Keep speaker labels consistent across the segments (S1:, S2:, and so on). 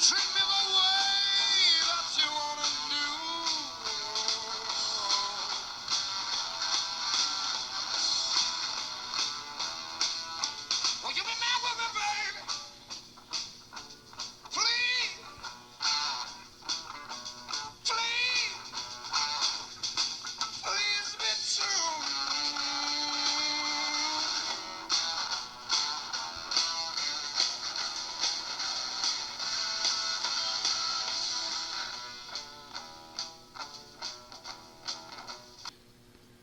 S1: treat me the way that you wanna do. Will you be mad with me, baby? Please, please, please be true.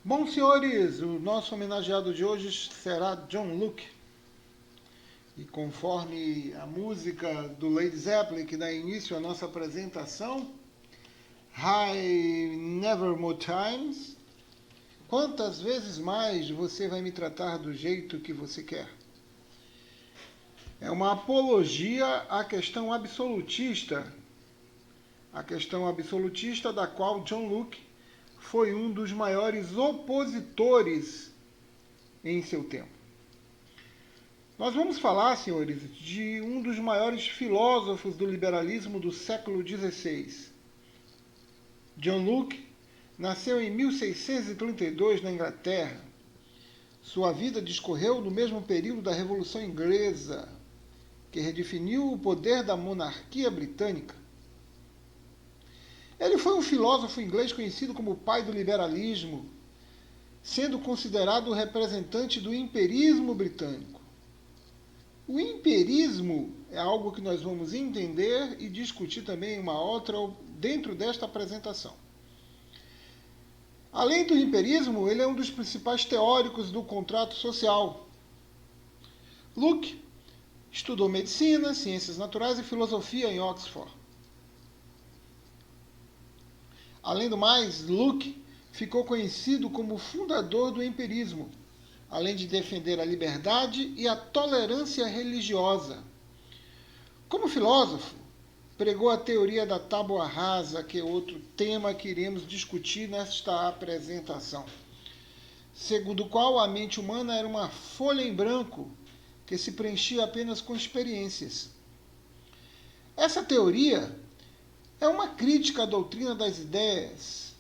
S2: Bom, senhores, o nosso homenageado de hoje será John Luke. E conforme a música do Led Zeppelin, que dá início à nossa apresentação, High Never More Times, quantas vezes mais você vai me tratar do jeito que você quer? É uma apologia à questão absolutista da qual John Luke foi um dos maiores opositores em seu tempo. Nós vamos falar, senhores, de um dos maiores filósofos do liberalismo do século XVI. John Luke nasceu em 1632 na Inglaterra. Sua vida discorreu no mesmo período da Revolução Inglesa, que redefiniu o poder da monarquia britânica. Ele foi um filósofo inglês conhecido como o pai do liberalismo, sendo considerado o representante do empirismo britânico. O empirismo é algo que nós vamos entender e discutir também uma outra dentro desta apresentação. Além do empirismo, ele é um dos principais teóricos do contrato social. Luke estudou medicina, ciências naturais e filosofia em Oxford. Além do mais, Luke ficou conhecido como fundador do empirismo, além de defender a liberdade e a tolerância religiosa. Como filósofo, pregou a teoria da tábua rasa, que é outro tema que iremos discutir nesta apresentação, segundo o qual a mente humana era uma folha em branco que se preenchia apenas com experiências. Essa teoria é uma crítica à doutrina das ideias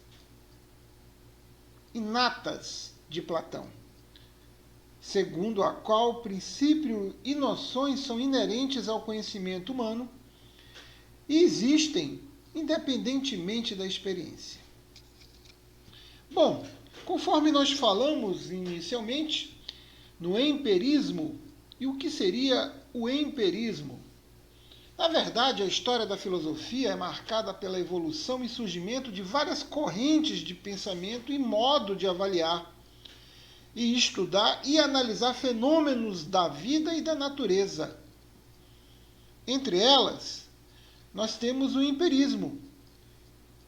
S2: inatas de Platão, segundo a qual princípios e noções são inerentes ao conhecimento humano e existem independentemente da experiência. Bom, conforme nós falamos inicialmente no empirismo, e o que seria o empirismo? Na verdade, a história da filosofia é marcada pela evolução e surgimento de várias correntes de pensamento e modo de avaliar e estudar e analisar fenômenos da vida e da natureza. Entre elas, nós temos o empirismo,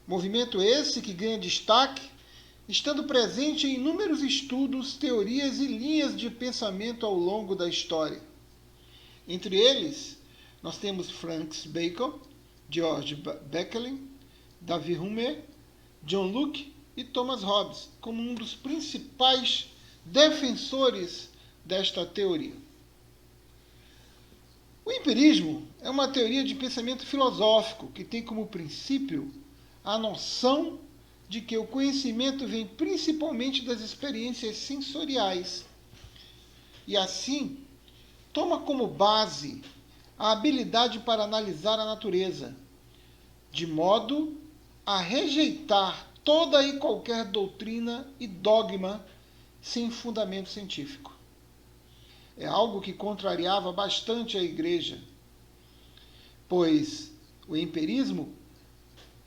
S2: movimento esse que ganha destaque, estando presente em inúmeros estudos, teorias e linhas de pensamento ao longo da história. Entre eles, nós temos Francis Bacon, George Berkeley, David Hume, John Luke e Thomas Hobbes, como um dos principais defensores desta teoria. O empirismo é uma teoria de pensamento filosófico que tem como princípio a noção de que o conhecimento vem principalmente das experiências sensoriais e, assim, toma como base a habilidade para analisar a natureza, de modo a rejeitar toda e qualquer doutrina e dogma sem fundamento científico. É algo que contrariava bastante a Igreja, pois o empirismo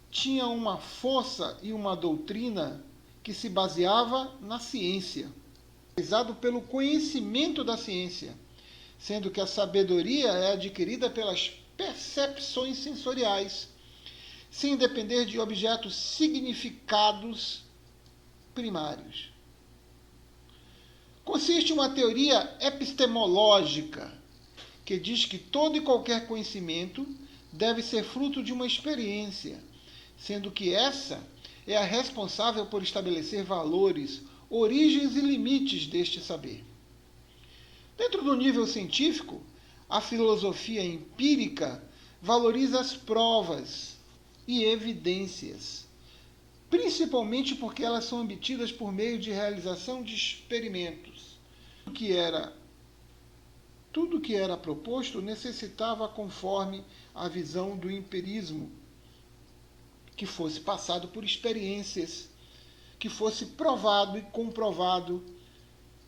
S2: tinha uma força e uma doutrina que se baseava na ciência, realizado pelo conhecimento da ciência, sendo que a sabedoria é adquirida pelas percepções sensoriais, sem depender de objetos significados primários. Consiste em uma teoria epistemológica que diz que todo e qualquer conhecimento deve ser fruto de uma experiência, sendo que essa é a responsável por estabelecer valores, origens e limites deste saber. Dentro do nível científico, a filosofia empírica valoriza as provas e evidências, principalmente porque elas são obtidas por meio de realização de experimentos. Tudo que era proposto necessitava, conforme a visão do empirismo, que fosse passado por experiências, que fosse provado e comprovado,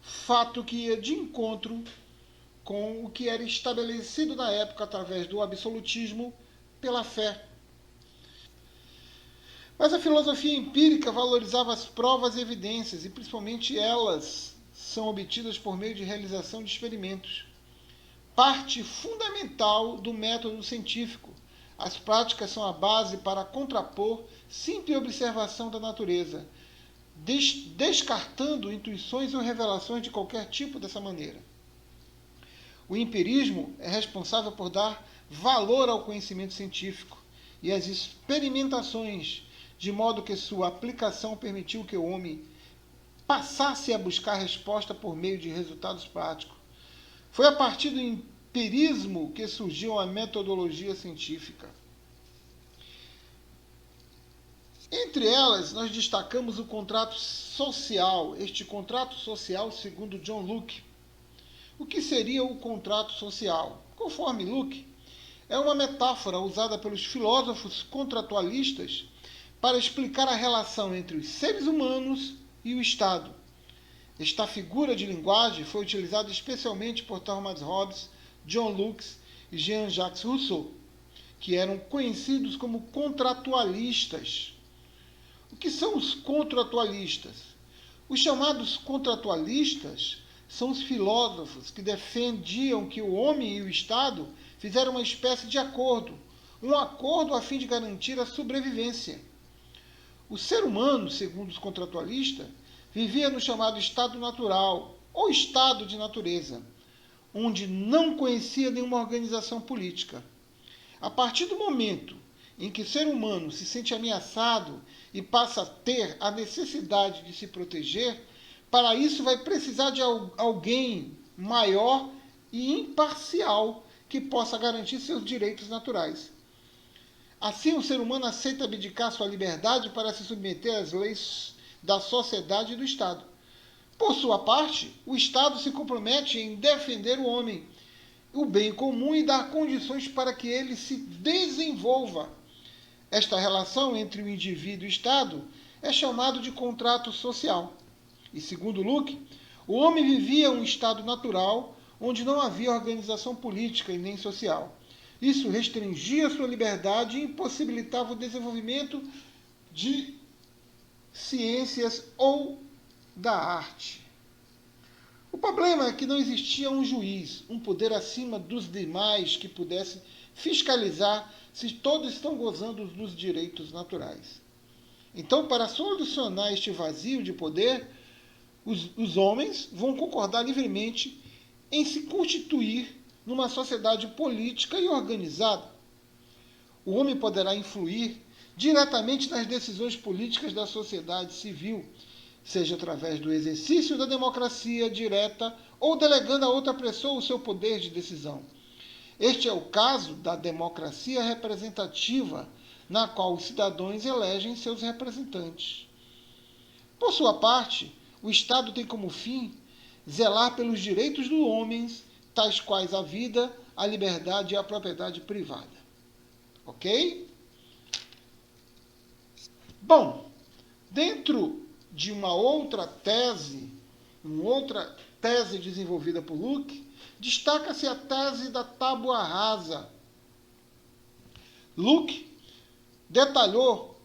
S2: fato que ia de encontro com o que era estabelecido na época através do absolutismo pela fé. Mas a filosofia empírica valorizava as provas e evidências, e principalmente elas são obtidas por meio de realização de experimentos. Parte fundamental do método científico. As práticas são a base para contrapor simples observação da natureza, descartando intuições ou revelações de qualquer tipo dessa maneira. O empirismo é responsável por dar valor ao conhecimento científico e às experimentações, de modo que sua aplicação permitiu que o homem passasse a buscar resposta por meio de resultados práticos. Foi a partir do empirismo que surgiu a metodologia científica. Entre elas, nós destacamos o contrato social. Este contrato social, segundo John Locke. O que seria o contrato social? Conforme Locke, é uma metáfora usada pelos filósofos contratualistas para explicar a relação entre os seres humanos e o Estado. Esta figura de linguagem foi utilizada especialmente por Thomas Hobbes, John Locke e Jean-Jacques Rousseau, que eram conhecidos como contratualistas. O que são os contratualistas? Os chamados contratualistas são os filósofos que defendiam que o homem e o Estado fizeram uma espécie de acordo, um acordo a fim de garantir a sobrevivência. O ser humano, segundo os contratualistas, vivia no chamado estado natural, ou estado de natureza, onde não conhecia nenhuma organização política. A partir do momento em que o ser humano se sente ameaçado e passa a ter a necessidade de se proteger, para isso vai precisar de alguém maior e imparcial que possa garantir seus direitos naturais. Assim, o ser humano aceita abdicar sua liberdade para se submeter às leis da sociedade e do Estado. Por sua parte, o Estado se compromete em defender o homem, o bem comum e dar condições para que ele se desenvolva. Esta relação entre o indivíduo e o Estado é chamado de contrato social. E segundo Locke, o homem vivia um estado natural onde não havia organização política e nem social. Isso restringia sua liberdade e impossibilitava o desenvolvimento de ciências ou da arte. O problema é que não existia um juiz, um poder acima dos demais que pudesse fiscalizar se todos estão gozando dos direitos naturais. Então, para solucionar este vazio de poder, os homens vão concordar livremente em se constituir numa sociedade política e organizada. O homem poderá influir diretamente nas decisões políticas da sociedade civil, seja através do exercício da democracia direta ou delegando a outra pessoa o seu poder de decisão. Este é o caso da democracia representativa, na qual os cidadãos elegem seus representantes. Por sua parte, o Estado tem como fim zelar pelos direitos dos homens, tais quais a vida, a liberdade e a propriedade privada. Ok? Bom, dentro de uma outra tese desenvolvida por Locke, destaca-se a tese da tábua rasa. Locke detalhou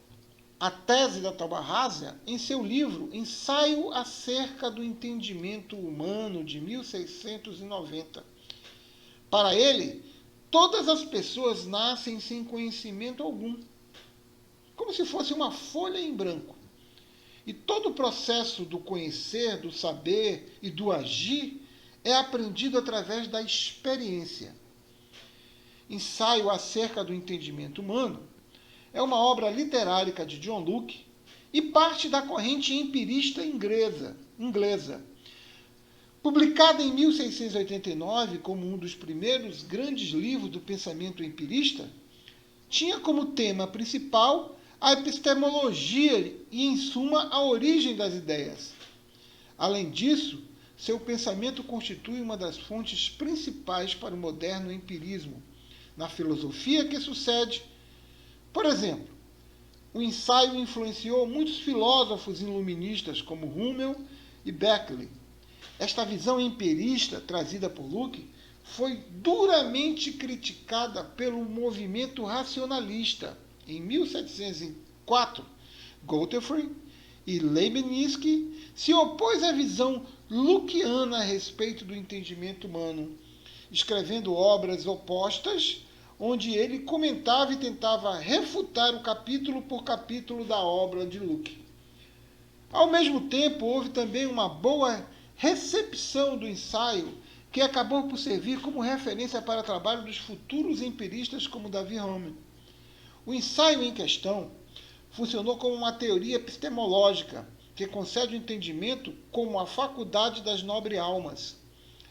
S2: a tese da tábua rasa em seu livro Ensaio acerca do Entendimento Humano, de 1690. Para ele, todas as pessoas nascem sem conhecimento algum, como se fosse uma folha em branco. E todo o processo do conhecer, do saber e do agir é aprendido através da experiência. Ensaio acerca do Entendimento Humano é uma obra literária de John Locke e parte da corrente empirista inglesa. Publicada em 1689 como um dos primeiros grandes livros do pensamento empirista, tinha como tema principal a epistemologia e, em suma, a origem das ideias. Além disso, seu pensamento constitui uma das fontes principais para o moderno empirismo, na filosofia que sucede. Por exemplo, o ensaio influenciou muitos filósofos iluministas como Hummel e Berkeley. Esta visão empirista trazida por Locke foi duramente criticada pelo movimento racionalista. Em 1704, Godefroy e Leibniz se opôs à visão lockeana a respeito do entendimento humano, escrevendo obras opostas, onde ele comentava e tentava refutar o capítulo por capítulo da obra de Locke. Ao mesmo tempo, houve também uma boa recepção do ensaio, que acabou por servir como referência para o trabalho dos futuros empiristas como David Hume. O ensaio em questão funcionou como uma teoria epistemológica que concede o entendimento como a faculdade das nobres almas.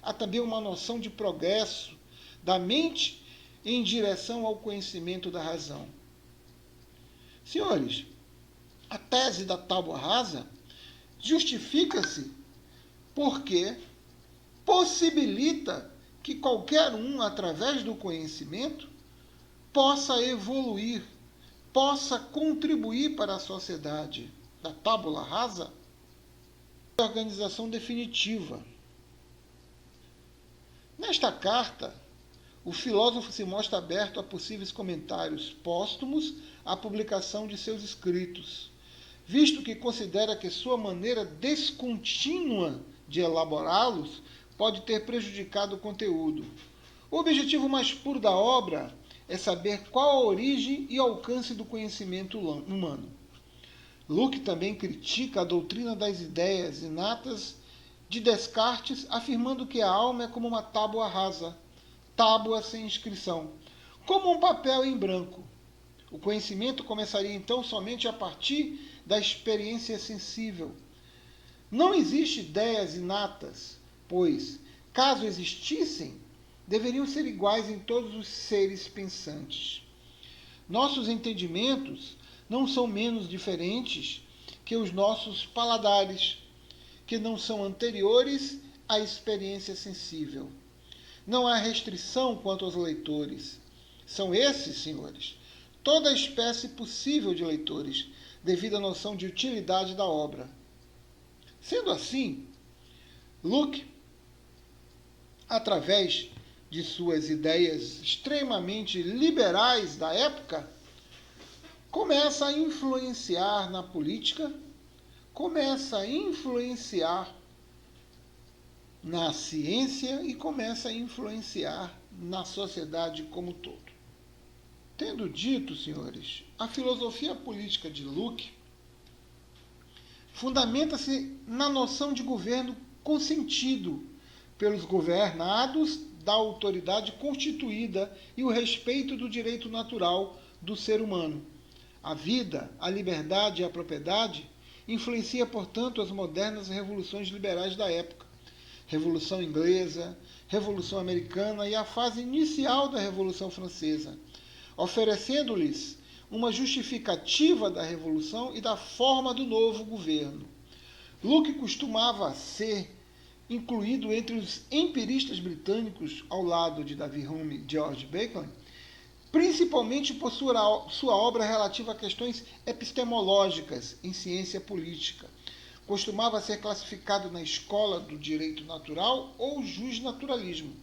S2: Há também uma noção de progresso da mente em direção ao conhecimento da razão. Senhores, a tese da tábua rasa justifica-se porque possibilita que qualquer um, através do conhecimento, possa evoluir, possa contribuir para a sociedade. Da tábula rasa, a organização definitiva. Nesta carta, o filósofo se mostra aberto a possíveis comentários póstumos à publicação de seus escritos, visto que considera que sua maneira descontínua de elaborá-los pode ter prejudicado o conteúdo. O objetivo mais puro da obra é saber qual a origem e alcance do conhecimento humano. Locke também critica a doutrina das ideias inatas de Descartes, afirmando que a alma é como uma tábua rasa, tábua sem inscrição, como um papel em branco. O conhecimento começaria então somente a partir da experiência sensível. Não existem ideias inatas, pois, caso existissem, deveriam ser iguais em todos os seres pensantes. Nossos entendimentos não são menos diferentes que os nossos paladares, que não são anteriores à experiência sensível. Não há restrição quanto aos leitores. São esses, senhores, toda a espécie possível de leitores, devido à noção de utilidade da obra. Sendo assim, Locke, através de suas ideias extremamente liberais da época, começa a influenciar na política, começa a influenciar na ciência e começa a influenciar na sociedade como um todo. Tendo dito, senhores, a filosofia política de Locke fundamenta-se na noção de governo consentido pelos governados, da autoridade constituída e o respeito do direito natural do ser humano. A vida, a liberdade e a propriedade influencia, portanto, as modernas revoluções liberais da época. Revolução Inglesa, Revolução Americana e a fase inicial da Revolução Francesa, oferecendo-lhes uma justificativa da Revolução e da forma do novo governo. Locke costumava ser incluído entre os empiristas britânicos, ao lado de David Hume e George Bacon, principalmente por sua obra relativa a questões epistemológicas em ciência política. Costumava ser classificado na escola do direito natural ou justnaturalismo.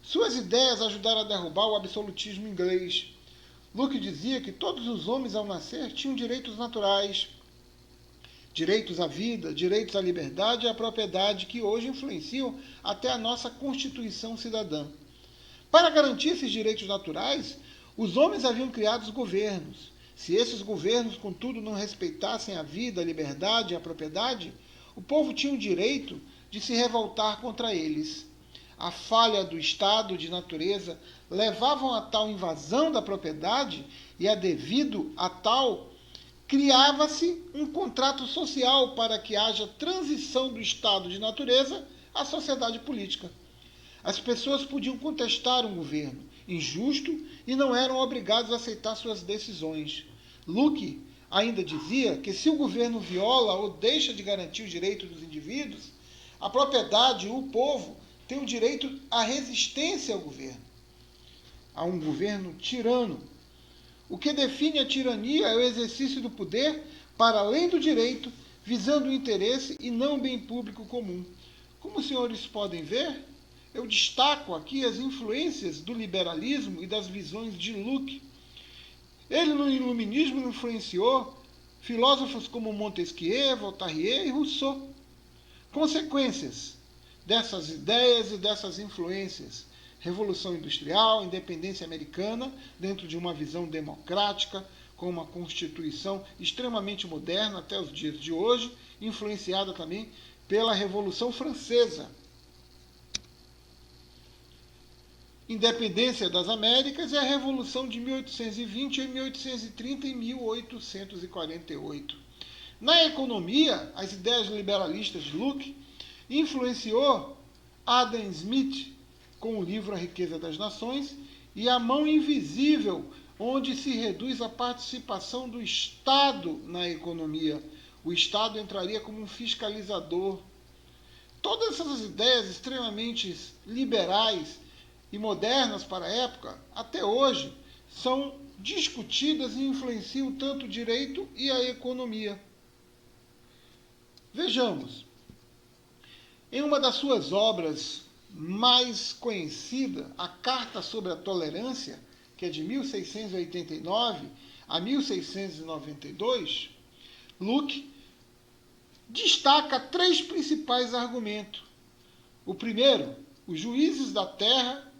S2: Suas ideias ajudaram a derrubar o absolutismo inglês. Locke dizia que todos os homens, ao nascer, tinham direitos naturais, direitos à vida, direitos à liberdade e à propriedade, que hoje influenciam até a nossa Constituição cidadã. Para garantir esses direitos naturais, os homens haviam criado os governos. Se esses governos, contudo, não respeitassem a vida, a liberdade e a propriedade, o povo tinha o direito de se revoltar contra eles. A falha do estado de natureza levavam a tal invasão da propriedade e, devido a tal, criava-se um contrato social para que haja transição do estado de natureza à sociedade política. As pessoas podiam contestar um governo injusto e não eram obrigados a aceitar suas decisões. Locke ainda dizia que se o governo viola ou deixa de garantir os direitos dos indivíduos, a propriedade, o povo, tem o direito à resistência ao governo, a um governo tirano. O que define a tirania é o exercício do poder para além do direito, visando o interesse e não o bem público comum. Como os senhores podem ver, eu destaco aqui as influências do liberalismo e das visões de Locke. Ele no iluminismo influenciou filósofos como Montesquieu, Voltaire e Rousseau. Consequências dessas ideias e dessas influências: Revolução Industrial, independência americana, dentro de uma visão democrática, com uma Constituição extremamente moderna até os dias de hoje, influenciada também pela Revolução Francesa. Independência das Américas e a Revolução de 1820, 1830 e 1848. Na economia, as ideias liberalistas de Locke influenciou Adam Smith com o livro A Riqueza das Nações e A Mão Invisível, onde se reduz a participação do Estado na economia. O Estado entraria como um fiscalizador. Todas essas ideias extremamente liberais e modernas para a época, até hoje, são discutidas e influenciam tanto o direito e a economia. Vejamos, em uma das suas obras mais conhecida, A Carta sobre a Tolerância, que é de 1689 a 1692, Locke destaca 3 principais argumentos. O primeiro, os juízes da terra,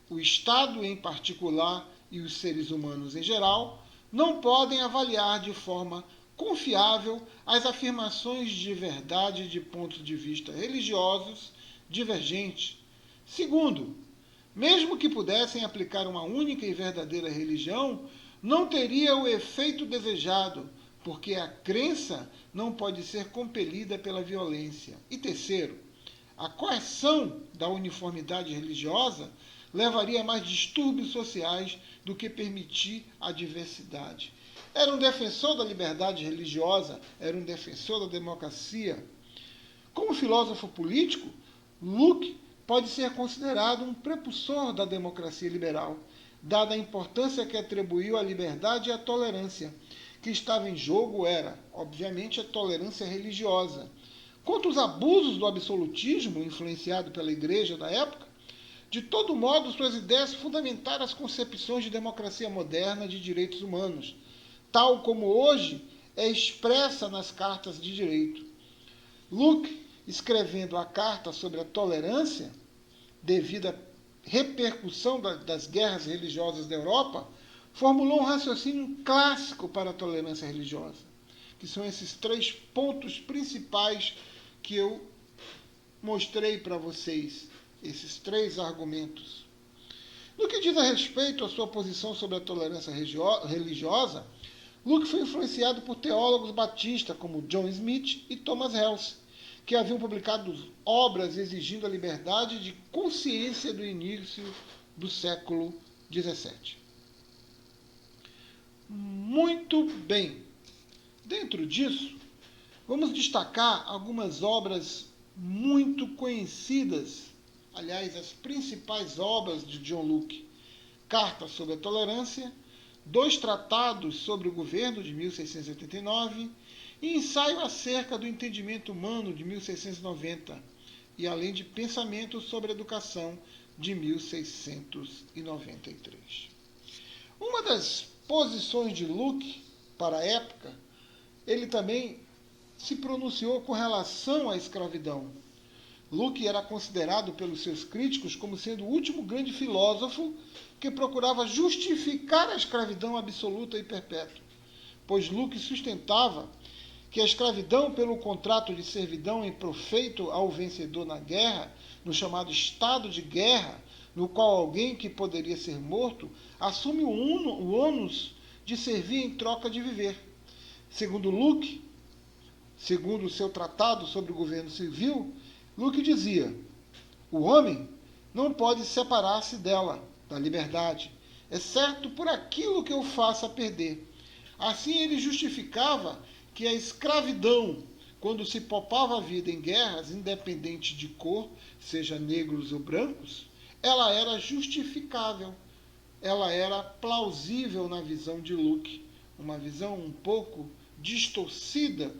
S2: o Estado em particular e os seres humanos em geral, não podem avaliar de forma confiável as afirmações de verdade de pontos de vista religiosos divergentes. Segundo, mesmo que pudessem aplicar uma única e verdadeira religião, não teria o efeito desejado, porque a crença não pode ser compelida pela violência. E terceiro, a coerção da uniformidade religiosa levaria a mais distúrbios sociais do que permitir a diversidade. Era um defensor da liberdade religiosa, era um defensor da democracia. Como filósofo político, Locke pode ser considerado um precursor da democracia liberal, dada a importância que atribuiu à liberdade e à tolerância. Que estava em jogo era, obviamente, a tolerância religiosa. Quanto aos abusos do absolutismo influenciado pela Igreja da época, de todo modo, suas ideias fundamentaram as concepções de democracia moderna de direitos humanos, tal como hoje é expressa nas cartas de direito. Locke, escrevendo a Carta sobre a Tolerância, devido à repercussão das guerras religiosas da Europa, formulou um raciocínio clássico para a tolerância religiosa, que são esses 3 pontos principais que eu mostrei para vocês, esses 3 argumentos. No que diz a respeito à sua posição sobre a tolerância religiosa, Locke foi influenciado por teólogos batistas como John Smith e Thomas Hales, que haviam publicado obras exigindo a liberdade de consciência do início do século XVII. Muito bem. Dentro disso, vamos destacar algumas obras muito conhecidas, aliás, as principais obras de John Locke. Carta sobre a Tolerância, 2 tratados sobre o governo, de 1689, e Ensaio acerca do entendimento humano, de 1690, e além de Pensamento sobre a Educação, de 1693. Uma das posições de Locke para a época, ele também se pronunciou com relação à escravidão. Locke era considerado pelos seus críticos como sendo o último grande filósofo que procurava justificar a escravidão absoluta e perpétua, pois Locke sustentava que a escravidão pelo contrato de servidão em proveito ao vencedor na guerra, no chamado estado de guerra, no qual alguém que poderia ser morto assume o ônus de servir em troca de viver. Segundo Locke, segundo o seu tratado sobre o governo civil, Locke dizia: o homem não pode separar-se dela, da liberdade, exceto por aquilo que eu faça perder. Assim ele justificava que a escravidão, quando se poupava a vida em guerras, independente de cor, seja negros ou brancos, ela era justificável, ela era plausível na visão de Locke, uma visão um pouco distorcida,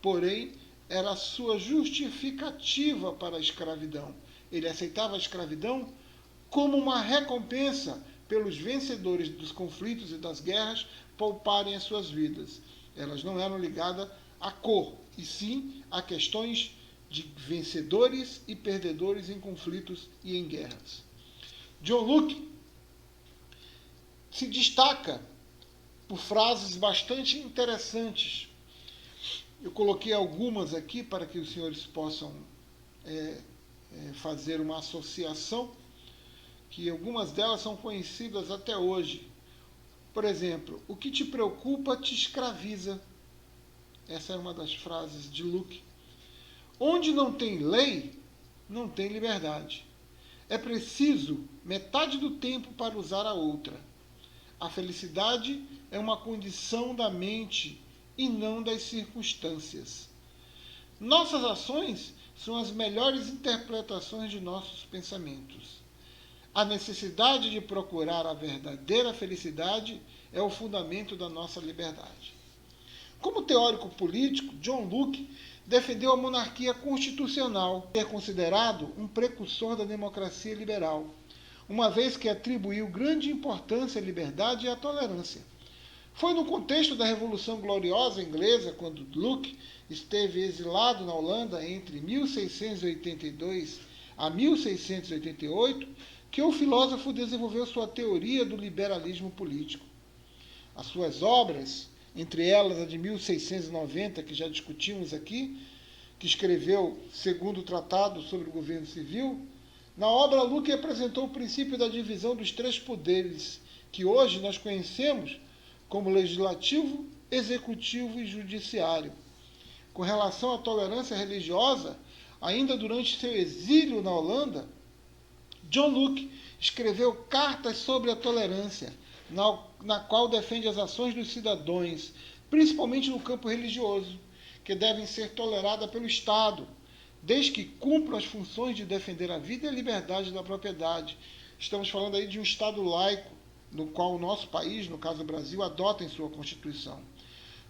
S2: porém era a sua justificativa para a escravidão. Ele aceitava a escravidão como uma recompensa pelos vencedores dos conflitos e das guerras pouparem as suas vidas. Elas não eram ligadas à cor, e sim a questões de vencedores e perdedores em conflitos e em guerras. John Locke se destaca por frases bastante interessantes. Eu coloquei algumas aqui para que os senhores possam fazer uma associação, que algumas delas são conhecidas até hoje. Por exemplo, o que te preocupa te escraviza. Essa é uma das frases de Locke. Onde não tem lei, não tem liberdade. É preciso metade do tempo para usar a outra. A felicidade é uma condição da mente e não das circunstâncias. Nossas ações são as melhores interpretações de nossos pensamentos. A necessidade de procurar a verdadeira felicidade é o fundamento da nossa liberdade. Como teórico político, John Locke defendeu a monarquia constitucional, que é considerado um precursor da democracia liberal, uma vez que atribuiu grande importância à liberdade e à tolerância. Foi no contexto da Revolução Gloriosa Inglesa, quando Locke esteve exilado na Holanda entre 1682 a 1688, que o filósofo desenvolveu sua teoria do liberalismo político. As suas obras, entre elas a de 1690, que já discutimos aqui, que escreveu segundo o Tratado sobre o Governo Civil, na obra Locke apresentou o princípio da divisão dos três poderes, que hoje nós conhecemos como legislativo, executivo e judiciário. Com relação à tolerância religiosa, ainda durante seu exílio na Holanda, John Locke escreveu cartas sobre a tolerância, na qual defende as ações dos cidadãos, principalmente no campo religioso, que devem ser toleradas pelo Estado, desde que cumpram as funções de defender a vida e a liberdade da propriedade. Estamos falando aí de um Estado laico, no qual o nosso país, no caso o Brasil, adota em sua Constituição.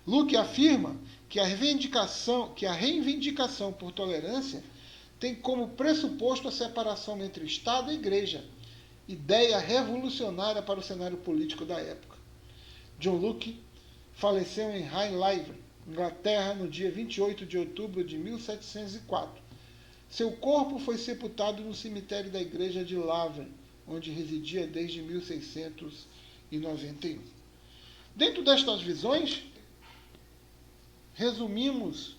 S2: Locke afirma que a reivindicação por tolerância tem como pressuposto a separação entre Estado e Igreja, ideia revolucionária para o cenário político da época. John Locke faleceu em Highliver, Inglaterra, no dia 28 de outubro de 1704. Seu corpo foi sepultado no cemitério da igreja de Laver, onde residia desde 1691. Dentro destas visões, resumimos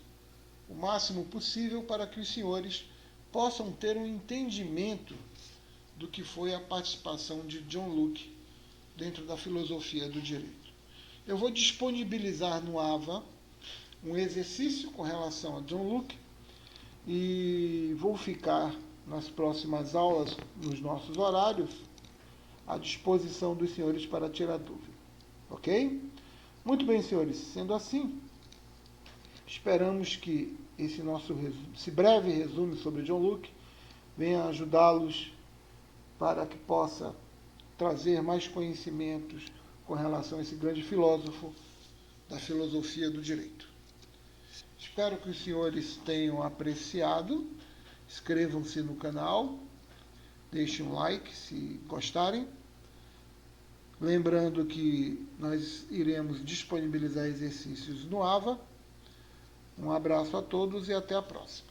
S2: o máximo possível para que os senhores possam ter um entendimento do que foi a participação de John Locke dentro da filosofia do direito. Eu vou disponibilizar no AVA um exercício com relação a John Locke e vou ficar nas próximas aulas, nos nossos horários, à disposição dos senhores para tirar dúvida. Ok? Muito bem, senhores. Sendo assim, esperamos que esse breve resumo sobre John Locke venha ajudá-los para que possa trazer mais conhecimentos com relação a esse grande filósofo da filosofia do direito. Espero que os senhores tenham apreciado. Inscrevam-se no canal, deixem um like se gostarem. Lembrando que nós iremos disponibilizar exercícios no AVA. Um abraço a todos e até a próxima.